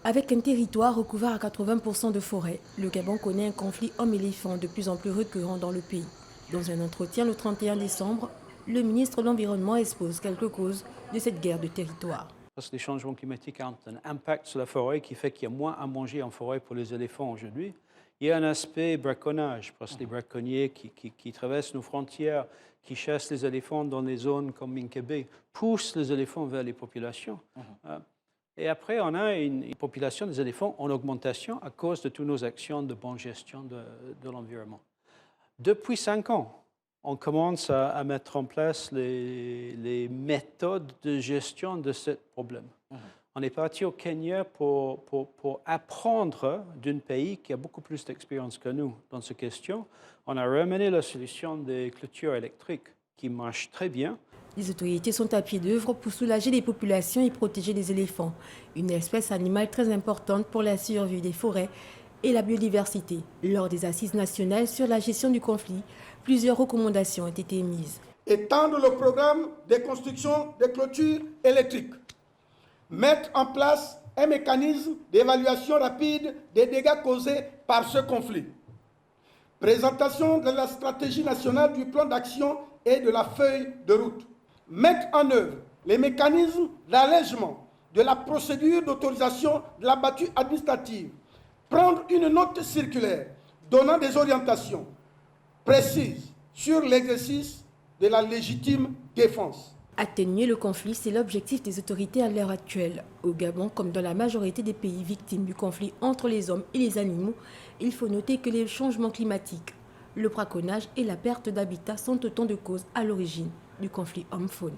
Avec un territoire recouvert à 80% de forêt, le Gabon connaît un conflit homme-éléphant de plus en plus récurrent dans le pays. Dans un entretien le 31 décembre, le ministre de l'Environnement expose quelques causes de cette guerre de territoire. Parce que les changements climatiques ont un impact sur la forêt qui fait qu'il y a moins à manger en forêt pour les éléphants aujourd'hui. Il y a un aspect braconnage, parce que les braconniers qui traversent nos frontières, qui chassent les éléphants dans les zones comme Minkébé, poussent les éléphants vers les populations. Et après, on a une population des éléphants en augmentation à cause de toutes nos actions de bonne gestion de l'environnement. Depuis 5 ans, on commence à mettre en place les méthodes de gestion de ce problème. On est parti au Kenya pour apprendre d'un pays qui a beaucoup plus d'expérience que nous dans cette question. On a ramené la solution des clôtures électriques qui marche très bien. Les autorités sont à pied d'œuvre pour soulager les populations et protéger les éléphants, une espèce animale très importante pour la survie des forêts et la biodiversité. Lors des assises nationales sur la gestion du conflit, plusieurs recommandations ont été émises. Étendre le programme de construction des clôtures électriques. Mettre en place un mécanisme d'évaluation rapide des dégâts causés par ce conflit. Présentation de la stratégie nationale du plan d'action et de la feuille de route. Mettre en œuvre les mécanismes d'allègement de la procédure d'autorisation de la battue administrative. Prendre une note circulaire donnant des orientations précises sur l'exercice de la légitime défense. Atténuer le conflit, c'est l'objectif des autorités à l'heure actuelle. Au Gabon, comme dans la majorité des pays victimes du conflit entre les hommes et les animaux, il faut noter que les changements climatiques, le braconnage et la perte d'habitat sont autant de causes à l'origine du conflit homme-faune.